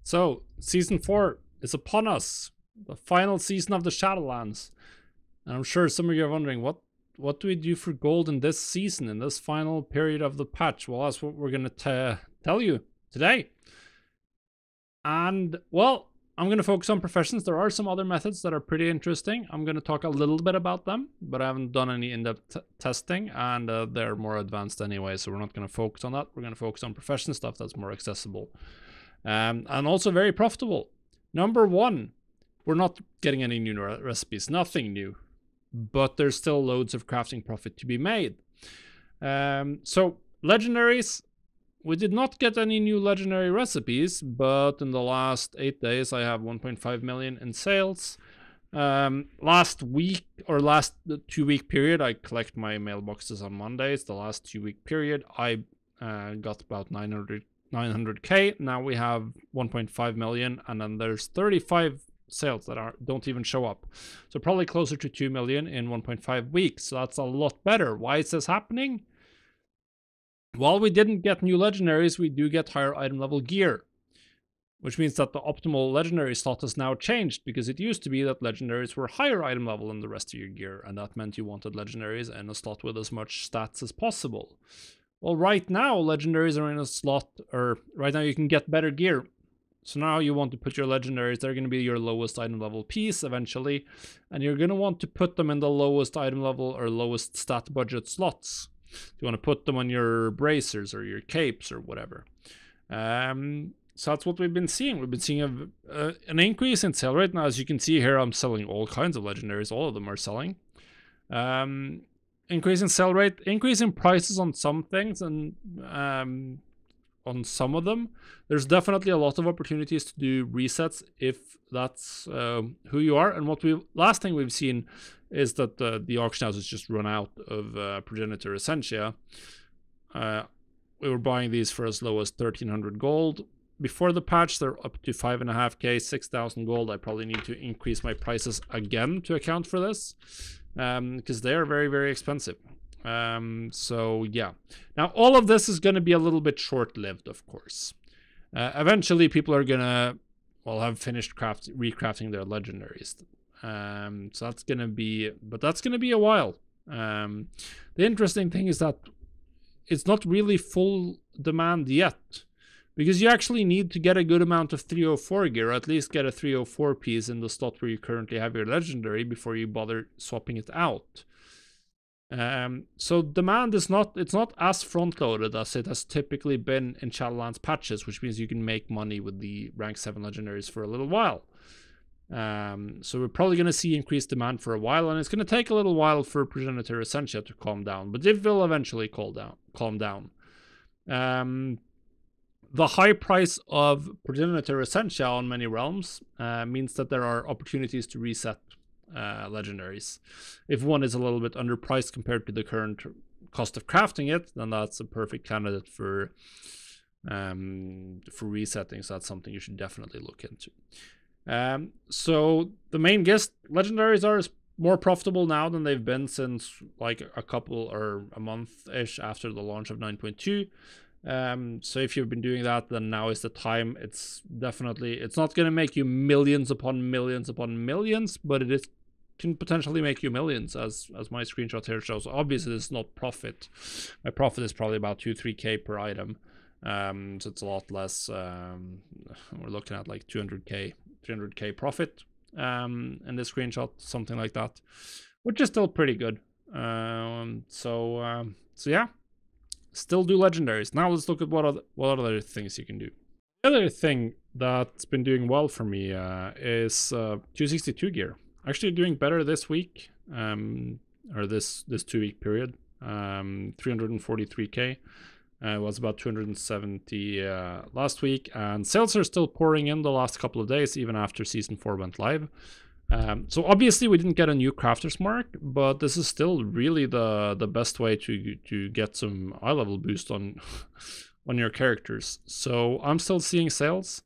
So, Season 4 is upon us. The final season of the Shadowlands. And I'm sure some of you are wondering, what do we do for gold in this season, in this final period of the patch? Well, that's what we're going to tell you today. And, well, I'm going to focus on professions. There are some other methods that are pretty interesting. I'm going to talk a little bit about them, but I haven't done any in-depth testing, and they're more advanced anyway, so we're not going to focus on that. We're going to focus on profession stuff that's more accessible. And also very profitable. Number one, we're not getting any new recipes, nothing new, but there's still loads of crafting profit to be made. So legendaries, we did not get any new legendary recipes, but in the last 8 days I have 1.5 million in sales. Last week, or last 2-week period, I collect my mailboxes on Mondays. The last 2-week period I got about 900k. Now we have 1.5 million, and then there's 35 sales that don't even show up, so probably closer to 2 million in 1.5 weeks. So that's a lot better. Why is this happening? While we didn't get new legendaries, we do get higher item level gear, which means that the optimal legendary slot has now changed, because it used to be that legendaries were higher item level than the rest of your gear, and that meant you wanted legendaries in a slot with as much stats as possible. Well, right now legendaries are in a slot, or right now you can get better gear. So now you want to put your legendaries, they're going to be your lowest item level piece eventually, and you're going to want to put them in the lowest item level or lowest stat budget slots. You want to put them on your bracers or your capes or whatever. So that's what we've been seeing. We've been seeing an increase in sale rate. Now, as you can see here, I'm selling all kinds of legendaries. All of them are selling. Increase in sell rate, increase in prices on some things, and on some of them. There's definitely a lot of opportunities to do resets if that's who you are. And last thing we've seen is that the auction houses just run out of Progenitor Essentia. We were buying these for as low as 1,300 gold. Before the patch, they're up to 5.5k, 6,000 gold. I probably need to increase my prices again to account for this, because they are very, very expensive. So yeah. Now, all of this is going to be a little bit short-lived, of course. Eventually, people are going to, well, have finished recrafting their legendaries. So that's going to be, but that's going to be a while. The interesting thing is that it's not really full demand yet, because you actually need to get a good amount of 304 gear, or at least get a 304 piece in the slot where you currently have your legendary before you bother swapping it out. So demand is not, it's not as front-loaded as it has typically been in Shadowlands patches, which means you can make money with the rank 7 legendaries for a little while. So we're probably going to see increased demand for a while, and it's going to take a little while for Progenitor Essentia to calm down, but it will eventually calm down. The high price of Progenitor Essentia on many realms means that there are opportunities to reset legendaries. If one is a little bit underpriced compared to the current cost of crafting it, then that's a perfect candidate for resetting. So that's something you should definitely look into. So the main guess, legendaries are more profitable now than they've been since like a couple or a month-ish after the launch of 9.2. So if you've been doing that, then now is the time. It's definitely, it's not going to make you millions upon millions upon millions, but it can potentially make you millions, as my screenshot here shows. Obviously, it's not profit. My profit is probably about 2-3k per item. So it's a lot less. We're looking at like 200k, 300k profit in this screenshot, something like that, which is still pretty good. So yeah, still do legendaries. Now let's look at what other things you can do. The other thing that's been doing well for me is 262 gear. Actually doing better this week, or this 2-week period. 343k. It was about 270 last week, and sales are still pouring in the last couple of days, even after Season 4 went live. So obviously we didn't get a new Crafter's Mark, but this is still really the best way to get some eye level boost on your characters. So I'm still seeing sales.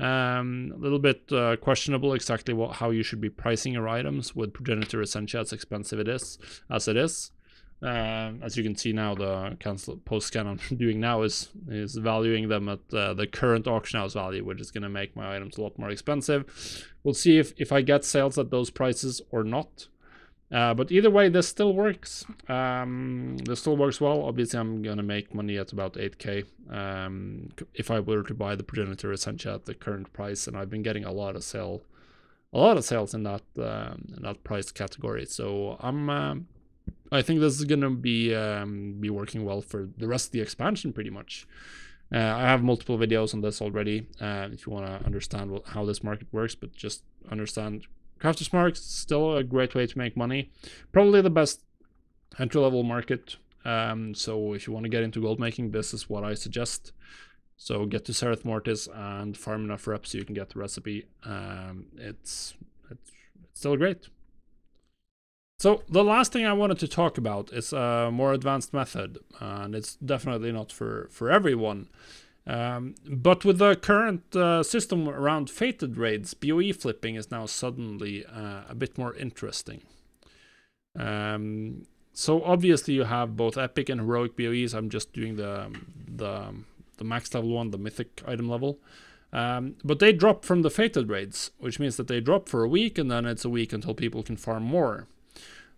A little bit questionable exactly how you should be pricing your items with Progenitor Essentia as expensive as it is. As you can see now, the cancel post scan I'm doing now is valuing them at the current auction house value, which is going to make my items a lot more expensive. We'll see if I get sales at those prices or not. But either way, this still works. This still works well. Obviously, I'm gonna make money at about 8k if I were to buy the progenitor essentially at the current price, and I've been getting a lot of sales in that price category. So I think this is gonna be working well for the rest of the expansion, pretty much. I have multiple videos on this already. If you want to understand how this market works, but just understand. Crafter's Mark's still a great way to make money. Probably the best entry-level market. So if you want to get into gold making, this is what I suggest. So get to Sereth Mortis and farm enough reps so you can get the recipe. It's still great. So the last thing I wanted to talk about is a more advanced method, and it's definitely not for everyone. But with the current system around fated raids, BOE flipping is now suddenly a bit more interesting. So obviously you have both epic and heroic BOEs. I'm just doing the max level one, the mythic item level. But they drop from the fated raids, which means that they drop for a week, and then it's a week until people can farm more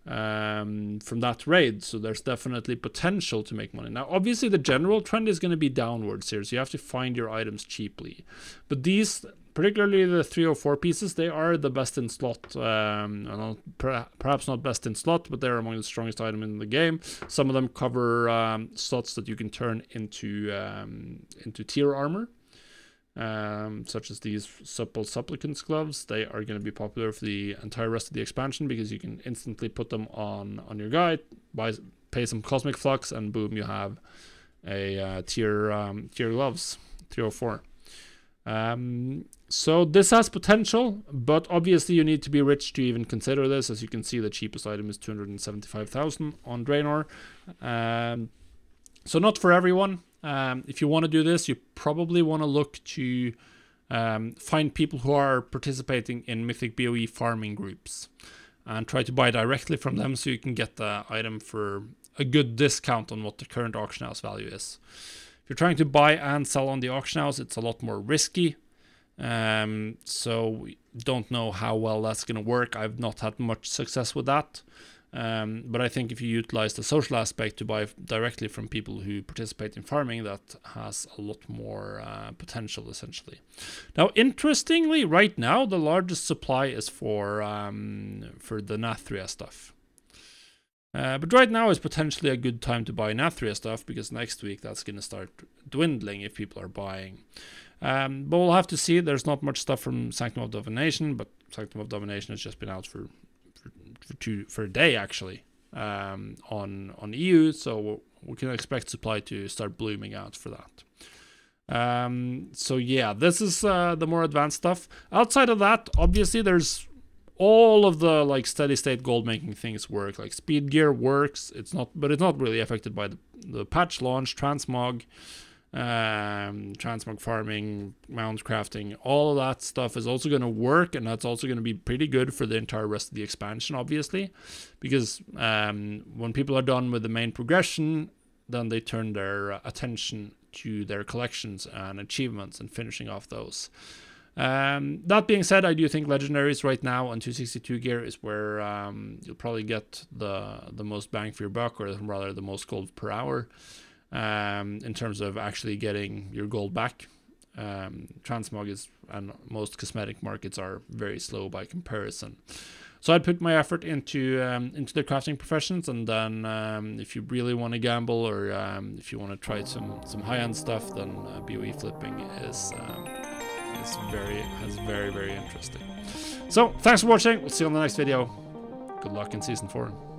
from that raid. So there's definitely potential to make money. Now obviously the general trend is going to be downwards here, so you have to find your items cheaply, but these, particularly the 304 pieces, they are the best in slot. Perhaps not best in slot, but they're among the strongest items in the game. Some of them cover slots that you can turn into tier armor, such as these supple supplicants gloves. They are going to be popular for the entire rest of the expansion because you can instantly put them on your guy, pay some cosmic flux, and boom, you have a tier gloves 304. So this has potential, but obviously you need to be rich to even consider this. As you can see, the cheapest item is 275,000 on Draenor. So not for everyone. If you want to do this, you probably want to look to find people who are participating in Mythic BOE farming groups and try to buy directly from them so you can get the item for a good discount on what the current auction house value is. If you're trying to buy and sell on the auction house, it's a lot more risky. So don't know how well that's going to work. I've not had much success with that. But I think if you utilize the social aspect to buy directly from people who participate in farming, that has a lot more potential, essentially. Now, interestingly, right now, the largest supply is for the Nathria stuff. But right now is potentially a good time to buy Nathria stuff, because next week that's going to start dwindling if people are buying. But we'll have to see. There's not much stuff from Sanctum of Divination, but Sanctum of Divination has just been out for a day, actually, on EU, so we can expect supply to start blooming out for that. So yeah, this is the more advanced stuff. Outside of that, obviously there's all of the like steady state gold making things work. Like speed gear works, but it's not really affected by the patch launch. Transmog farming, mount crafting, all of that stuff is also going to work, and that's also going to be pretty good for the entire rest of the expansion, obviously, because when people are done with the main progression, then they turn their attention to their collections and achievements and finishing off those. That being said, I do think legendaries right now on 262 gear is where you'll probably get the most bang for your buck, or rather the most gold per hour. In terms of actually getting your gold back. Transmog and most cosmetic markets are very slow by comparison. So I'd put my effort into the crafting professions, and then if you really want to gamble, or if you want to try some high-end stuff, then BOE flipping is very interesting. So thanks for watching. We'll see you on the next video. Good luck in Season 4.